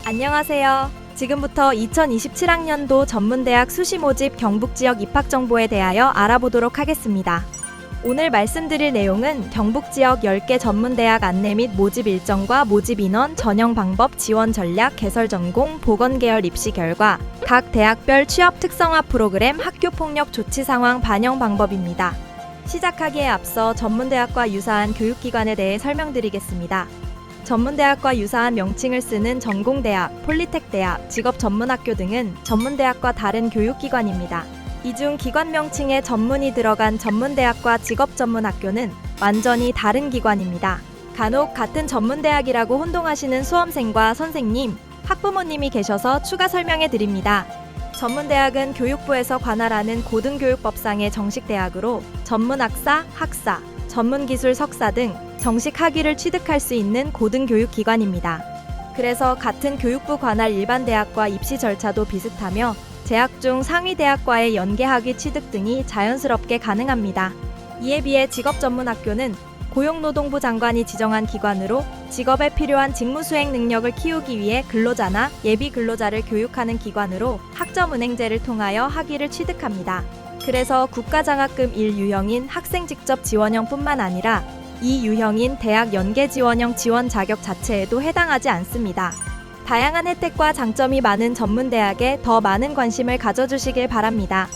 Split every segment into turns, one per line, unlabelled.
안녕하세요. 지금부터 2027학년도 전문대학 수시 모집 경북지역 입학 정보에 대하여 알아보도록 하겠습니다. 오늘 말씀드릴 내용은 경북지역 10개 전문대학 안내 및 모집 일정과 모집 인원, 전형 방법, 지원 전략, 개설 전공, 보건계열 입시 결과, 각 대학별 취업 특성화 프로그램, 학교폭력 조치 상황 반영 방법입니다. 시작하기에 앞서 전문대학과 유사한 교육기관에 대해 설명드리겠습니다. 전문대학과 유사한 명칭을 쓰는 전공대학, 폴리텍대학, 직업전문학교 등은 전문대학과 다른 교육기관입니다. 이 중 기관 명칭에 전문이 들어간 전문대학과 직업전문학교는 완전히 다른 기관입니다. 간혹 같은 전문대학이라고 혼동하시는 수험생과 선생님, 학부모님이 계셔서 추가 설명해 드립니다. 전문대학은 교육부에서 관할하는 고등교육법상의 정식 대학으로 전문학사, 학사, 전문기술 석사 등 정식 학위를 취득할 수 있는 고등교육기관입니다. 그래서 같은 교육부 관할 일반 대학과 입시 절차도 비슷하며 재학 중 상위 대학과의 연계 학위 취득 등이 자연스럽게 가능합니다. 이에 비해 직업전문학교는 고용노동부 장관이 지정한 기관으로 직업에 필요한 직무 수행 능력을 키우기 위해 근로자나 예비 근로자를 교육하는 기관으로 학점은행제를 통하여 학위를 취득합니다. 그래서 국가장학금 1유형인 학생 직접 지원형뿐만 아니라 2유형인 대학 연계 지원형 지원 자격 자체에도 해당하지 않습니다. 다양한 혜택과 장점이 많은 전문대학에 더 많은 관심을 가져주시길 바랍니다.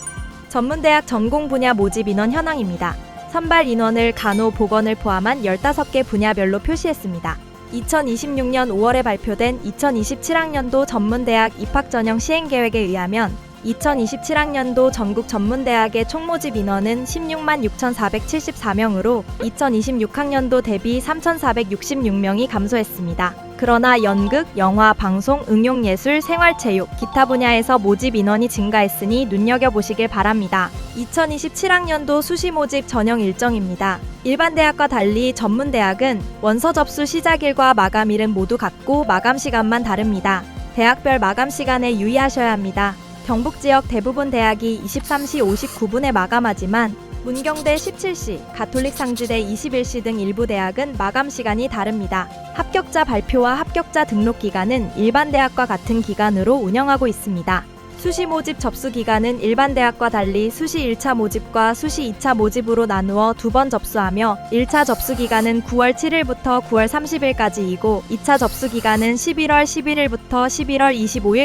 전문대학 전공 분야 모집 인원 현황입니다. 선발 인원을 간호, 보건을 포함한 15개 분야별로 표시했습니다. 2026년 5월에 발표된 2027학년도 전문대학 입학 전형 시행계획에 의하면 2027학년도 전국 전문대학의 총모집 인원은 16만 6,474명으로 2026학년도 대비 3,466명이 감소했습니다. 그러나 연극, 영화, 방송, 응용예술, 생활체육, 기타 분야에서 모집 인원이 증가했으니 눈여겨보시길 바랍니다. 2027학년도 수시 모집 전형 일정입니다. 일반 대학과 달리 전문대학은 원서 접수 시작일과 마감일은 모두 같고 마감 시간만 다릅니다. 대학별 마감 시간에 유의하셔야 합니다. 경북 지역 대부분 대학이 23시 59분에 마감하지만 문경대 17시, 가톨릭 상지대 21시 등 일부 대학은 마감 시간이 다릅니다. 합격자 발표와 합격자 등록 기간은 일반 대학과 같은 기간으로 운영하고 있습니다. 수시 모집 접수 기간은 일반 대학과 달리 수시 1차 모집과 수시 2차 모집으로 나누어 2번 접수하며 1차 접수 기간은 9월 7일부터 9월 30일까지이고 2차 접수 기간은 11월 11일부터 11월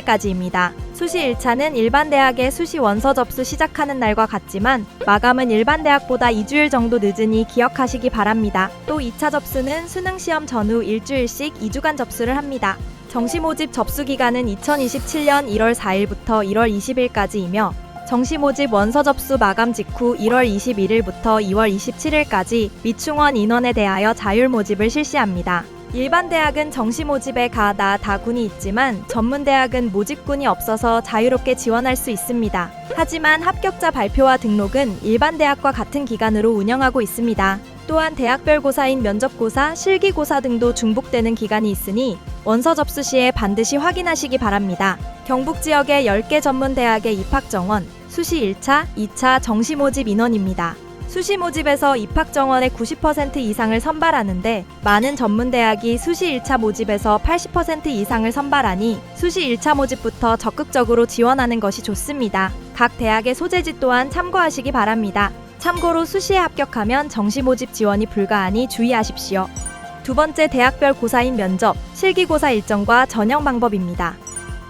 25일까지입니다. 수시 1차는 일반 대학의 수시 원서 접수 시작하는 날과 같지만 마감은 일반 대학보다 2주일 정도 늦으니 기억하시기 바랍니다. 또 2차 접수는 수능시험 전후 일주일씩 2주간 접수를 합니다. 정시 모집 접수 기간은 2027년 1월 4일부터 1월 20일까지이며 정시 모집 원서 접수 마감 직후 1월 21일부터 2월 27일까지 미충원 인원에 대하여 자율 모집을 실시합니다. 일반 대학은 정시 모집에 가, 나, 다군이 있지만 전문대학은 모집군이 없어서 자유롭게 지원할 수 있습니다. 하지만 합격자 발표와 등록은 일반 대학과 같은 기간으로 운영하고 있습니다. 또한 대학별 고사인 면접고사, 실기고사 등도 중복되는 기간이 있으니 원서 접수 시에 반드시 확인하시기 바랍니다. 경북 지역의 10개 전문대학의 입학 정원, 수시 1차, 2차 정시 모집 인원입니다. 수시 모집에서 입학 정원의 90% 이상을 선발하는데 많은 전문대학이 수시 1차 모집에서 80% 이상을 선발하니 수시 1차 모집부터 적극적으로 지원하는 것이 좋습니다. 각 대학의 소재지 또한 참고하시기 바랍니다. 참고로 수시에 합격하면 정시 모집 지원이 불가하니 주의하십시오. 두 번째 대학별 고사인 면접, 실기고사 일정과 전형 방법입니다.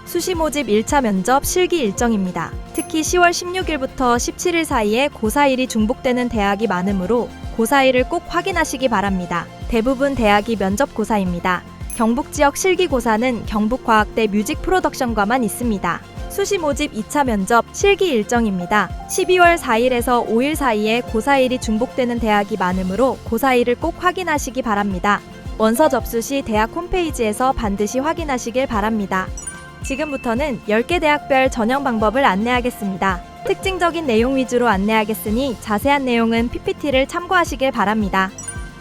수시 모집 1차 면접 실기 일정입니다. 특히 10월 16일부터 17일 사이에 고사일이 중복되는 대학이 많으므로 고사일을 꼭 확인하시기 바랍니다. 대부분 대학이 면접 고사입니다. 경북 지역 실기고사는 경북과학대 뮤직 프로덕션과만 있습니다. 수시 모집 2차 면접 실기 일정입니다. 12월 4일에서 5일 사이에 고사일이 중복되는 대학이 많으므로 고사일을 꼭 확인하시기 바랍니다. 원서 접수 시 대학 홈페이지에서 반드시 확인하시길 바랍니다. 지금부터는 10개 대학별 전형 방법을 안내하겠습니다. 특징적인 내용 위주로 안내하겠으니 자세한 내용은 PPT를 참고하시길 바랍니다.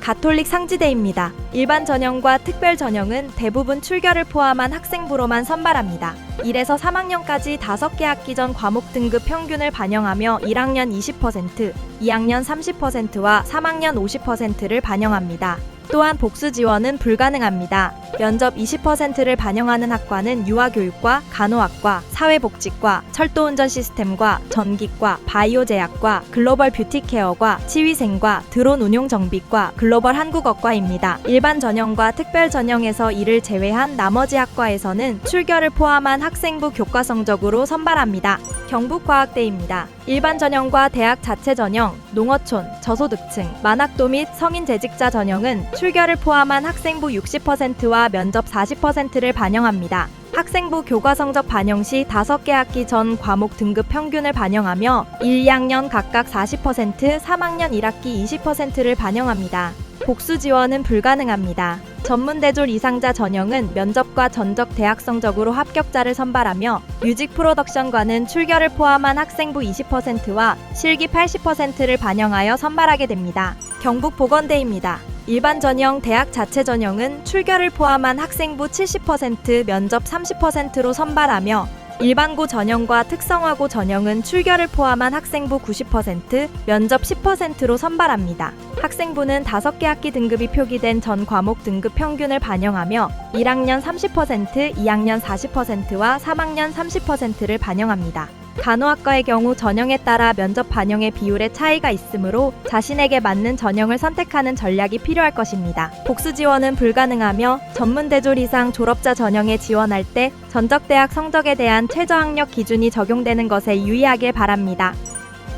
가톨릭 상지대입니다. 일반 전형과 특별 전형은 대부분 출결을 포함한 학생부로만 선발합니다. 1에서 3학년까지 5개 학기 전 과목 등급 평균을 반영하며 1학년 20%, 2학년 30%와 3학년 50%를 반영합니다. 또한 복수 지원은 불가능합니다. 면접 20%를 반영하는 학과는 유아교육과, 간호학과, 사회복지과, 철도운전 시스템과, 전기과, 바이오제약과, 글로벌 뷰티케어과, 치위생과, 드론 운용 정비과, 글로벌 한국어과입니다. 일반 전형과 특별 전형에서 이를 제외한 나머지 학과에서는 출결을 포함한 학생부 교과 성적으로 선발합니다. 경북과학대입니다. 일반 전형과 대학 자체 전형, 농어촌, 저소득층, 만학도 및 성인 재직자 전형은 출결을 포함한 학생부 60%와 면접 40%를 반영합니다. 학생부 교과 성적 반영 시 5개 학기 전 과목 등급 평균을 반영하며 1, 2학년 각각 40%, 3학년 1학기 20%를 반영합니다. 복수 지원은 불가능합니다. 전문대졸 이상자 전형은 면접과 전적 대학 성적으로 합격자를 선발하며 뮤직 프로덕션과는 출결을 포함한 학생부 20%와 실기 80%를 반영하여 선발하게 됩니다. 경북보건대입니다. 일반 전형, 대학 자체 전형은 출결을 포함한 학생부 70%, 면접 30%로 선발하며 일반고 전형과 특성화고 전형은 출결을 포함한 학생부 90%, 면접 10%로 선발합니다. 학생부는 5개 학기 등급이 표기된 전 과목 등급 평균을 반영하며 1학년 30%, 2학년 40%와 3학년 30%를 반영합니다. 간호학과의 경우 전형에 따라 면접 반영의 비율의 차이가 있으므로 자신에게 맞는 전형을 선택하는 전략이 필요할 것입니다. 복수 지원은 불가능하며 전문대졸 이상 졸업자 전형에 지원할 때 전적대학 성적에 대한 최저학력 기준이 적용되는 것에 유의하길 바랍니다.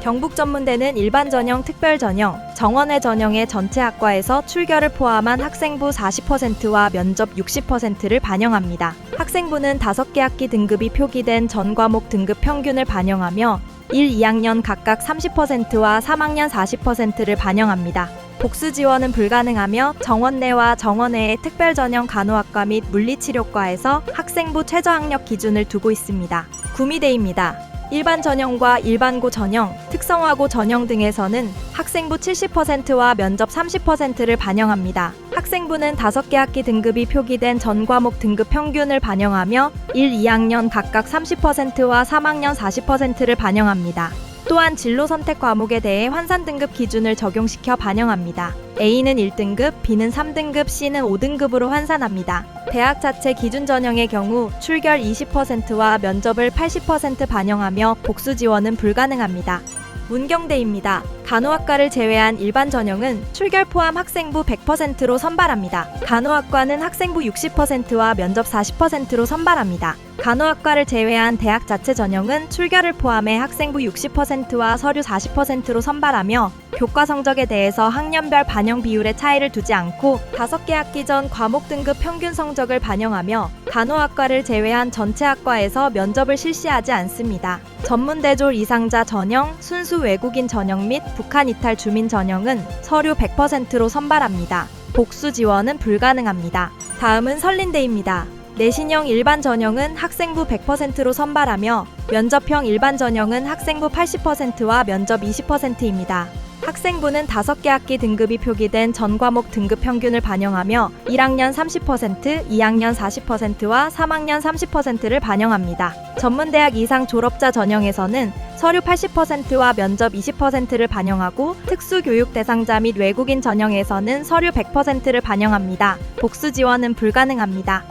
경북전문대는 일반 전형, 특별 전형, 정원외 전형의 전체 학과에서 출결을 포함한 학생부 40%와 면접 60%를 반영합니다. 학생부는 5개 학기 등급이 표기된 전 과목 등급 평균을 반영하며 1, 2학년 각각 30%와 3학년 40%를 반영합니다. 복수 지원은 불가능하며 정원내와 정원외의 특별 전형 간호학과 및 물리치료과에서 학생부 최저학력 기준을 두고 있습니다. 구미대입니다. 일반 전형과 일반고 전형, 특성화고 전형 등에서는 학생부 70%와 면접 30%를 반영합니다. 학생부는 5개 학기 등급이 표기된 전 과목 등급 평균을 반영하며 1, 2학년 각각 30%와 3학년 40%를 반영합니다. 또한 진로 선택 과목에 대해 환산 등급 기준을 적용시켜 반영합니다. A는 1등급, B는 3등급, C는 5등급으로 환산합니다. 대학 자체 기준 전형의 경우 출결 20%와 면접을 80% 반영하며 복수 지원은 불가능합니다. 문경대입니다. 간호학과를 제외한 일반 전형은 출결 포함 학생부 100%로 선발합니다. 간호학과는 학생부 60%와 면접 40%로 선발합니다. 간호학과를 제외한 대학 자체 전형은 출결을 포함해 학생부 60%와 서류 40%로 선발하며 교과 성적에 대해서 학년별 반영 비율의 차이를 두지 않고 5개 학기 전 과목 등급 평균 성적을 반영하며 간호학과를 제외한 전체 학과에서 면접을 실시하지 않습니다. 전문대졸 이상자 전형, 순수 외국인 전형 및 북한 이탈 주민 전형은 서류 100%로 선발합니다. 복수 지원은 불가능합니다. 다음은 설린대입니다. 내신형 일반 전형은 학생부 100%로 선발하며 면접형 일반 전형은 학생부 80%와 면접 20%입니다. 학생부는 5개 학기 등급이 표기된 전 과목 등급 평균을 반영하며 1학년 30%, 2학년 40%와 3학년 30%를 반영합니다. 전문대학 이상 졸업자 전형에서는 서류 80%와 면접 20%를 반영하고 특수교육 대상자 및 외국인 전형에서는 서류 100%를 반영합니다. 복수 지원은 불가능합니다.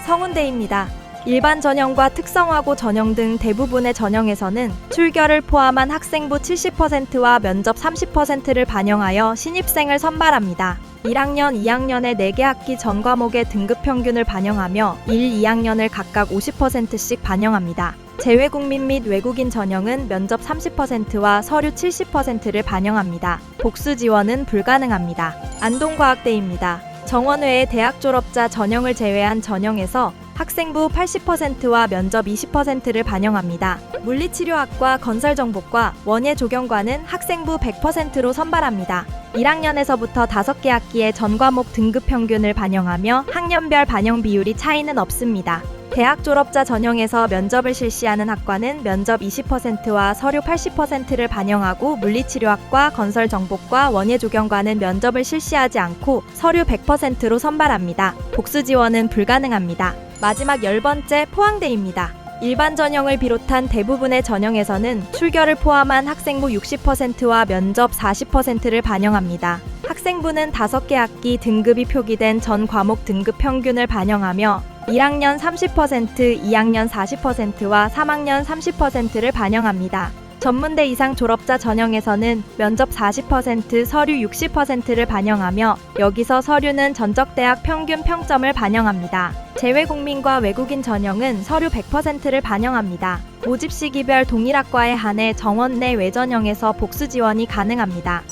성운대입니다. 일반 전형과 특성화고 전형 등 대부분의 전형에서는 출결을 포함한 학생부 70%와 면접 30%를 반영하여 신입생을 선발합니다. 1학년, 2학년의 4개 학기 전 과목의 등급 평균을 반영하며 1, 2학년을 각각 50%씩 반영합니다. 재외국민 및 외국인 전형은 면접 30%와 서류 70%를 반영합니다. 복수 지원은 불가능합니다. 안동과학대입니다. 정원 외의 대학 졸업자 전형을 제외한 전형에서 학생부 80%와 면접 20%를 반영합니다. 물리치료학과, 건설정보과, 원예조경과는 학생부 100%로 선발합니다. 1학년에서부터 5개 학기의 전 과목 등급 평균을 반영하며 학년별 반영 비율이 차이는 없습니다. 대학 졸업자 전형에서 면접을 실시하는 학과는 면접 20%와 서류 80%를 반영하고 물리치료학과, 건설정보과, 원예조경과는 면접을 실시하지 않고 서류 100%로 선발합니다. 복수 지원은 불가능합니다. 마지막 10번째 포항대입니다. 일반 전형을 비롯한 대부분의 전형에서는 출결을 포함한 학생부 60%와 면접 40%를 반영합니다. 학생부는 5개 학기 등급이 표기된 전 과목 등급 평균을 반영하며 1학년 30%, 2학년 40%와 3학년 30%를 반영합니다. 전문대 이상 졸업자 전형에서는 면접 40%, 서류 60%를 반영하며 여기서 서류는 전적대학 평균 평점을 반영합니다. 재외국민과 외국인 전형은 서류 100%를 반영합니다. 모집 시기별 동일학과에 한해 정원 내 외전형에서 복수 지원이 가능합니다.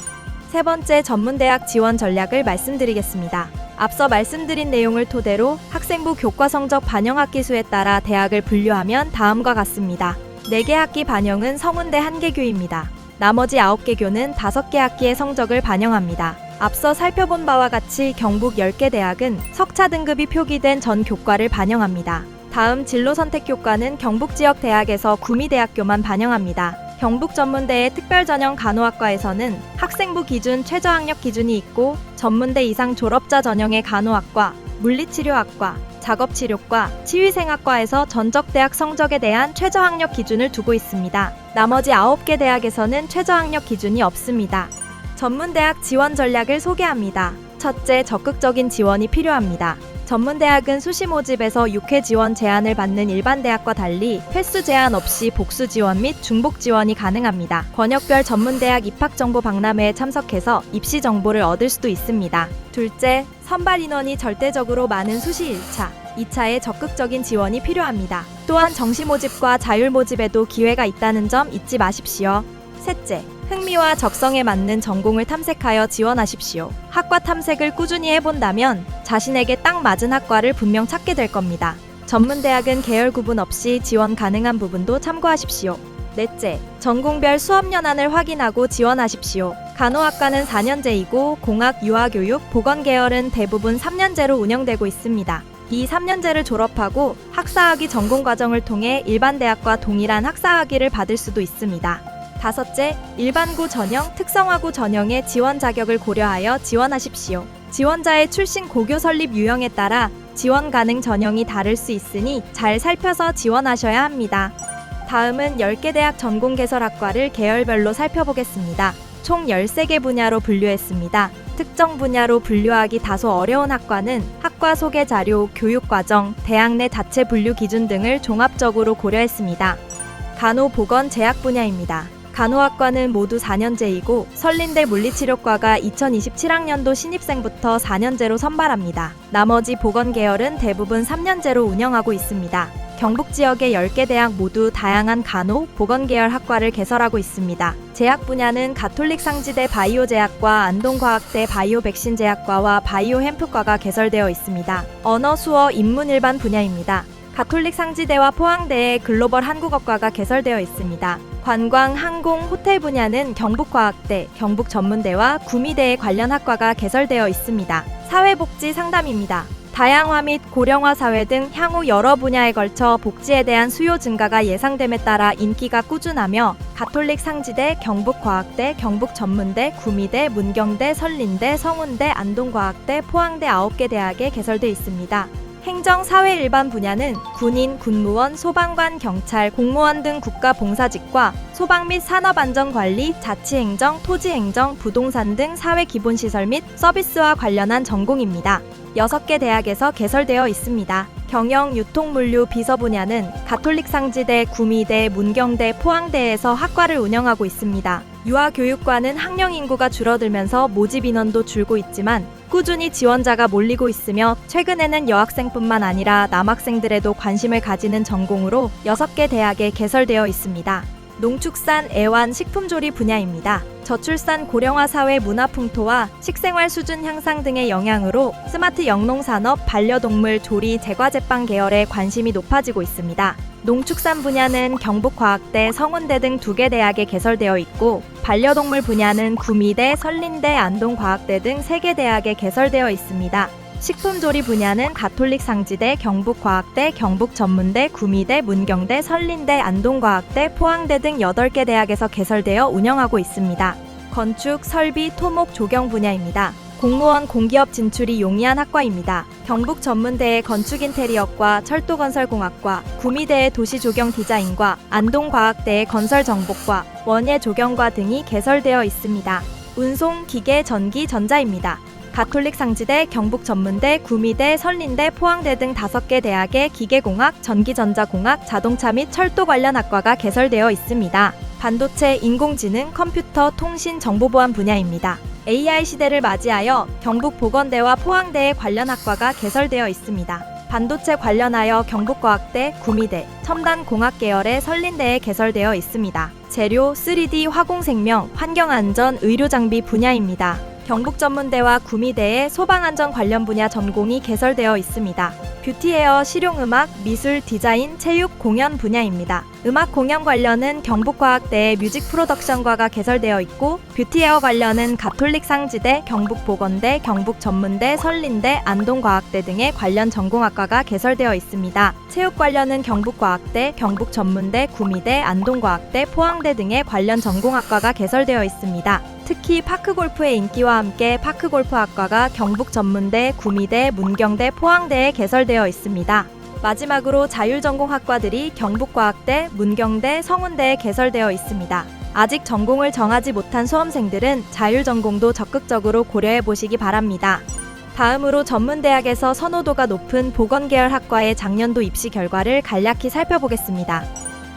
세 번째 전문대학 지원 전략을 말씀드리겠습니다. 앞서 말씀드린 내용을 토대로 학생부 교과 성적 반영 학기 수에 따라 대학을 분류하면 다음과 같습니다. 4개 학기 반영은 성운대 1개교입니다. 나머지 9개 교는 5개 학기의 성적을 반영합니다. 앞서 살펴본 바와 같이 경북 10개 대학은 석차 등급이 표기된 전 교과를 반영합니다. 다음 진로 선택 교과는 경북 지역 대학에서 구미대학교만 반영합니다. 경북 전문대의 특별전형 간호학과에서는 학생부 기준 최저학력 기준이 있고 전문대 이상 졸업자 전형의 간호학과, 물리치료학과, 작업치료과, 치위생학과에서 전적대학 성적에 대한 최저학력 기준을 두고 있습니다. 나머지 9개 대학에서는 최저학력 기준이 없습니다. 전문대학 지원 전략을 소개합니다. 첫째, 적극적인 지원이 필요합니다. 전문대학은 수시 모집에서 6회 지원 제한을 받는 일반 대학과 달리 횟수 제한 없이 복수 지원 및 중복 지원이 가능합니다. 권역별 전문대학 입학정보 박람회에 참석해서 입시 정보를 얻을 수도 있습니다. 둘째, 선발 인원이 절대적으로 많은 수시 1차, 2차에 적극적인 지원이 필요합니다. 또한 정시 모집과 자율 모집에도 기회가 있다는 점 잊지 마십시오. 셋째, 흥미와 적성에 맞는 전공을 탐색하여 지원하십시오. 학과 탐색을 꾸준히 해본다면 자신에게 딱 맞은 학과를 분명 찾게 될 겁니다. 전문대학은 계열 구분 없이 지원 가능한 부분도 참고하십시오. 넷째, 전공별 수업연한을 확인하고 지원하십시오. 간호학과는 4년제이고 공학, 유아교육, 보건계열은 대부분 3년제로 운영되고 있습니다. 이 3년제를 졸업하고 학사학위 전공과정을 통해 일반 대학과 동일한 학사학위를 받을 수도 있습니다. 다섯째, 일반고 전형, 특성화고 전형의 지원 자격을 고려하여 지원하십시오. 지원자의 출신 고교 설립 유형에 따라 지원 가능 전형이 다를 수 있으니 잘 살펴서 지원하셔야 합니다. 다음은 10개 대학 전공 개설학과를 계열별로 살펴보겠습니다. 총 13개 분야로 분류했습니다. 특정 분야로 분류하기 다소 어려운 학과는 학과 소개 자료, 교육과정, 대학 내 자체 분류 기준 등을 종합적으로 고려했습니다. 간호, 보건, 제약 분야입니다. 간호학과는 모두 4년제이고 설린대 물리치료과가 2027학년도 신입생부터 4년제로 선발합니다. 나머지 보건 계열은 대부분 3년제로 운영하고 있습니다. 경북 지역의 10개 대학 모두 다양한 간호, 보건 계열 학과를 개설하고 있습니다. 제약 분야는 가톨릭 상지대 바이오제약과 안동과학대 바이오백신제약과와 바이오햄프과가 개설되어 있습니다. 언어, 수어, 인문 일반 분야입니다. 가톨릭 상지대와 포항대에 글로벌 한국어과가 개설되어 있습니다. 관광, 항공, 호텔 분야는 경북과학대, 경북전문대와 구미대에 관련 학과가 개설되어 있습니다. 사회복지 상담입니다. 다양화 및 고령화 사회 등 향후 여러 분야에 걸쳐 복지에 대한 수요 증가가 예상됨에 따라 인기가 꾸준하며 가톨릭 상지대, 경북과학대, 경북전문대, 구미대, 문경대, 설린대, 성운대, 안동과학대, 포항대 9개 대학에 개설되어 있습니다. 행정, 사회 일반 분야는 군인, 군무원, 소방관, 경찰, 공무원 등 국가봉사직과 소방 및 산업안전관리, 자치행정, 토지행정, 부동산 등 사회 기본시설 및 서비스와 관련한 전공입니다. 6개 대학에서 개설되어 있습니다. 경영, 유통, 물류, 비서 분야는 가톨릭 상지대, 구미대, 문경대, 포항대에서 학과를 운영하고 있습니다. 유아교육과는 학령 인구가 줄어들면서 모집 인원도 줄고 있지만 꾸준히 지원자가 몰리고 있으며 최근에는 여학생뿐만 아니라 남학생들에도 관심을 가지는 전공으로 6개 대학에 개설되어 있습니다. 농축산, 애완, 식품조리 분야입니다. 저출산 고령화 사회 문화풍토와 식생활 수준 향상 등의 영향으로 스마트 영농산업, 반려동물, 조리, 제과제빵 계열에 관심이 높아지고 있습니다. 농축산 분야는 경북과학대, 성운대 등 2개 대학에 개설되어 있고 반려동물 분야는 구미대, 설린대, 안동과학대 등 3개 대학에 개설되어 있습니다. 식품조리 분야는 가톨릭 상지대, 경북과학대, 경북전문대, 구미대, 문경대, 설린대, 안동과학대, 포항대 등 8개 대학에서 개설되어 운영하고 있습니다. 건축, 설비, 토목, 조경 분야입니다. 공무원, 공기업 진출이 용이한 학과입니다. 경북전문대의 건축인테리어과, 철도건설공학과, 구미대의 도시조경디자인과, 안동과학대의 건설정복과, 원예조경과 등이 개설되어 있습니다. 운송, 기계, 전기, 전자입니다. 가톨릭 상지대, 경북전문대, 구미대, 설린대, 포항대 등 5개 대학에 기계공학, 전기전자공학, 자동차 및 철도 관련 학과가 개설되어 있습니다. 반도체, 인공지능, 컴퓨터, 통신, 정보보안 분야입니다. AI 시대를 맞이하여 경북보건대와 포항대에 관련 학과가 개설되어 있습니다. 반도체 관련하여 경북과학대, 구미대, 첨단공학 계열의 설린대에 개설되어 있습니다. 재료, 3D, 화공생명, 환경안전, 의료장비 분야입니다. 경북전문대와 구미대에 소방안전 관련 분야 전공이 개설되어 있습니다. 뷰티헤어, 실용음악, 미술, 디자인, 체육, 공연 분야입니다. 음악 공연 관련은 경북과학대에 뮤직 프로덕션과가 개설되어 있고, 뷰티헤어 관련은 가톨릭 상지대, 경북보건대, 경북전문대, 설린대, 안동과학대 등의 관련 전공학과가 개설되어 있습니다. 체육 관련은 경북과학대, 경북전문대, 구미대, 안동과학대, 포항대 등의 관련 전공학과가 개설되어 있습니다. 특히 파크골프의 인기와 함께 파크골프학과가 경북전문대, 구미대, 문경대, 포항대에 개설되어 있습니다. 마지막으로 자율전공학과들이 경북과학대, 문경대, 성운대에 개설되어 있습니다. 아직 전공을 정하지 못한 수험생들은 자율전공도 적극적으로 고려해 보시기 바랍니다. 다음으로 전문대학에서 선호도가 높은 보건계열 학과의 작년도 입시 결과를 간략히 살펴보겠습니다.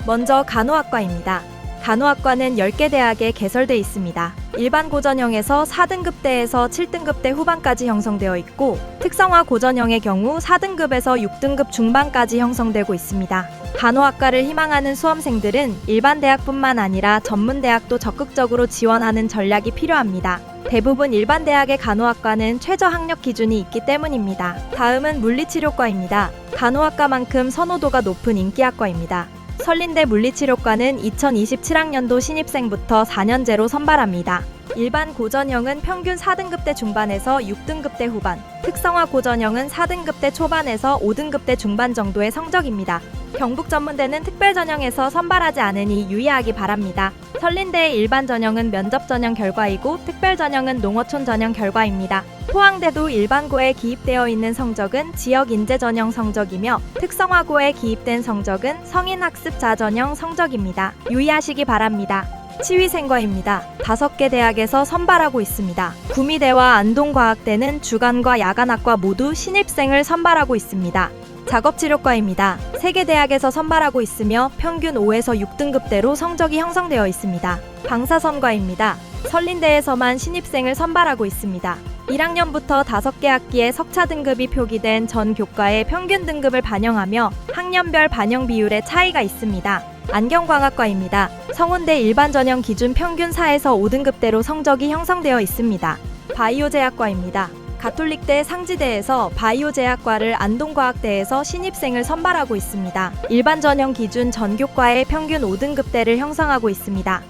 먼저 간호학과입니다. 간호학과는 10개 대학에 개설돼 있습니다. 일반 고전형에서 4등급대에서 7등급대 후반까지 형성되어 있고, 특성화 고전형의 경우 4등급에서 6등급 중반까지 형성되고 있습니다. 간호학과를 희망하는 수험생들은 일반 대학뿐만 아니라 전문대학도 적극적으로 지원하는 전략이 필요합니다. 대부분 일반 대학의 간호학과는 최저 학력 기준이 있기 때문입니다. 다음은 물리치료과입니다. 간호학과만큼 선호도가 높은 인기학과입니다. 설린대 물리치료과는 2027학년도 신입생부터 4년제로 선발합니다. 일반 고전형은 평균 4등급대 중반에서 6등급대 후반, 특성화 고전형은 4등급대 초반에서 5등급대 중반 정도의 성적입니다. 경북전문대는 특별전형에서 선발하지 않으니 유의하기 바랍니다. 설린대의 일반 전형은 면접 전형 결과이고, 특별전형은 농어촌 전형 결과입니다. 포항대도 일반고에 기입되어 있는 성적은 지역인재 전형 성적이며, 특성화고에 기입된 성적은 성인학습자 전형 성적입니다. 유의하시기 바랍니다. 치위생과입니다. 5개 대학에서 선발하고 있습니다. 구미대와 안동과학대는 주간과 야간학과 모두 신입생을 선발하고 있습니다. 작업치료과입니다. 3개 대학에서 선발하고 있으며 평균 5에서 6등급대로 성적이 형성되어 있습니다. 방사선과입니다. 설린대에서만 신입생을 선발하고 있습니다. 1학년부터 5개 학기에 석차 등급이 표기된 전 교과의 평균 등급을 반영하며 학년별 반영 비율의 차이가 있습니다. 안경광학과입니다. 성운대 일반 전형 기준 평균 4에서 5등급대로 성적이 형성되어 있습니다. 바이오제약과입니다. 가톨릭대 상지대에서 바이오제약과를 안동과학대에서 신입생을 선발하고 있습니다. 일반 전형 기준 전교과의 평균 5등급대를 형성하고 있습니다.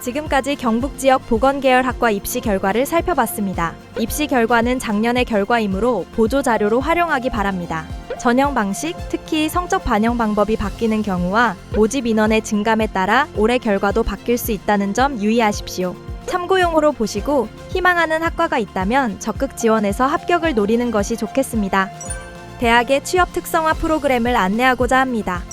지금까지 경북 지역 보건계열 학과 입시 결과를 살펴봤습니다. 입시 결과는 작년의 결과이므로 보조 자료로 활용하기 바랍니다. 전형 방식, 특히 성적 반영 방법이 바뀌는 경우와 모집 인원의 증감에 따라 올해 결과도 바뀔 수 있다는 점 유의하십시오. 참고용으로 보시고 희망하는 학과가 있다면 적극 지원해서 합격을 노리는 것이 좋겠습니다. 대학의 취업 특성화 프로그램을 안내하고자 합니다.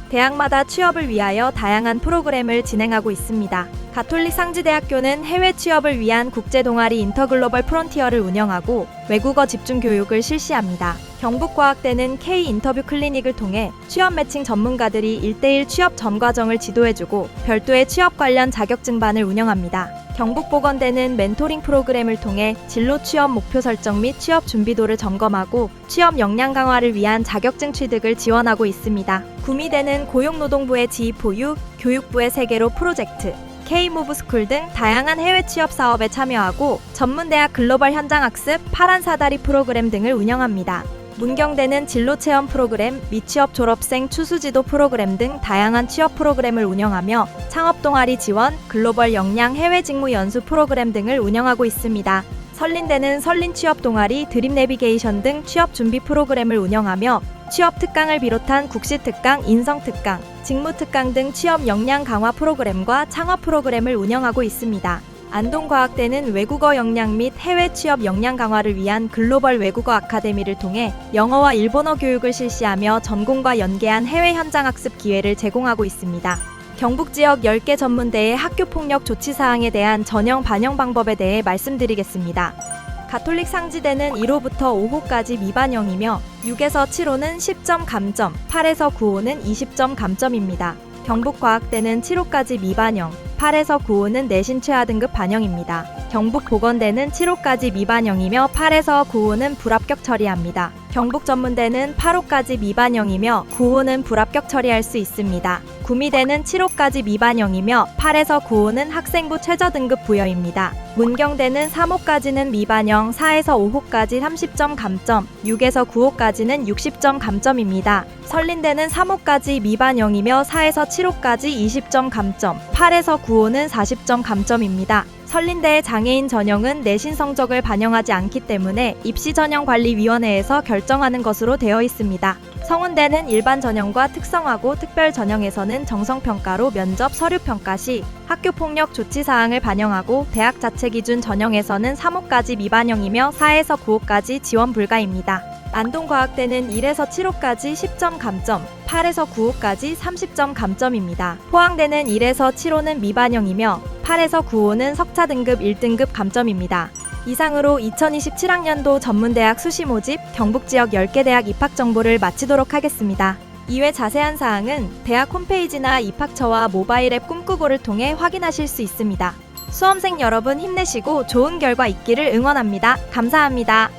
대학마다 취업을 위하여 다양한 프로그램을 진행하고 있습니다. 가톨릭 상지대학교는 해외 취업을 위한 국제동아리 인터글로벌 프론티어를 운영하고 외국어 집중 교육을 실시합니다. 경북과학대는 K-인터뷰 클리닉을 통해 취업 매칭 전문가들이 1:1 취업 전 과정을 지도해주고 별도의 취업 관련 자격증반을 운영합니다. 경북보건대는 멘토링 프로그램을 통해 진로 취업 목표 설정 및 취업 준비도를 점검하고 취업 역량 강화를 위한 자격증 취득을 지원하고 있습니다. 구미대는 고용노동부의 지휘포유, 교육부의 세계로 프로젝트, K-무브스쿨 등 다양한 해외 취업 사업에 참여하고 전문대학 글로벌 현장학습, 파란 사다리 프로그램 등을 운영합니다. 문경대는 진로체험 프로그램, 미취업 졸업생 추수지도 프로그램 등 다양한 취업 프로그램을 운영하며 창업동아리 지원, 글로벌 역량 해외 직무 연수 프로그램 등을 운영하고 있습니다. 설린대는 설린 취업 동아리, 드림 내비게이션 등 취업 준비 프로그램을 운영하며 취업 특강을 비롯한 국시 특강, 인성 특강, 직무 특강 등 취업 역량 강화 프로그램과 창업 프로그램을 운영하고 있습니다. 안동과학대는 외국어 역량 및 해외 취업 역량 강화를 위한 글로벌 외국어 아카데미를 통해 영어와 일본어 교육을 실시하며 전공과 연계한 해외 현장 학습 기회를 제공하고 있습니다. 경북 지역 10개 전문대의 학교폭력 조치 사항에 대한 전형 반영 방법에 대해 말씀드리겠습니다. 가톨릭 상지대는 1호부터 5호까지 미반영이며 6에서 7호는 10점 감점, 8에서 9호는 20점 감점입니다. 경북과학대는 7호까지 미반영, 8에서 9호는 내신 최하 등급 반영입니다. 경북보건대는 7호까지 미반영이며 8에서 9호는 불합격 처리합니다. 경북전문대는 8호까지 미반영이며 9호는 불합격 처리할 수 있습니다. 구미대는 7호까지 미반영이며 8에서 9호는 학생부 최저 등급 부여입니다. 문경대는 3호까지는 미반영, 4에서 5호까지 30점 감점, 6에서 9호까지는 60점 감점입니다. 설린대는 3호까지 미반영이며 4에서 7호까지 20점 감점, 8에서 9호는 40점 감점입니다. 설린대의 장애인 전형은 내신 성적을 반영하지 않기 때문에 입시전형관리위원회에서 결정하는 것으로 되어 있습니다. 성운대는 일반 전형과 특성화고 특별 전형에서는 정성평가로 면접 서류평가 시 학교폭력 조치사항을 반영하고 대학 자체 기준 전형에서는 3호까지 미반영이며 4에서 9호까지 지원 불가입니다. 안동과학대는 1에서 7호까지 10점 감점, 8에서 9호까지 30점 감점입니다. 포항대는 1에서 7호는 미반영이며 8에서 9호는 석차 등급 1등급 감점입니다. 이상으로 2027학년도 전문대학 수시 모집 경북 지역 10개 대학 입학 정보를 마치도록 하겠습니다. 이외 자세한 사항은 대학 홈페이지나 입학처와 모바일 앱 꿈꾸고를 통해 확인하실 수 있습니다. 수험생 여러분 힘내시고 좋은 결과 있기를 응원합니다. 감사합니다.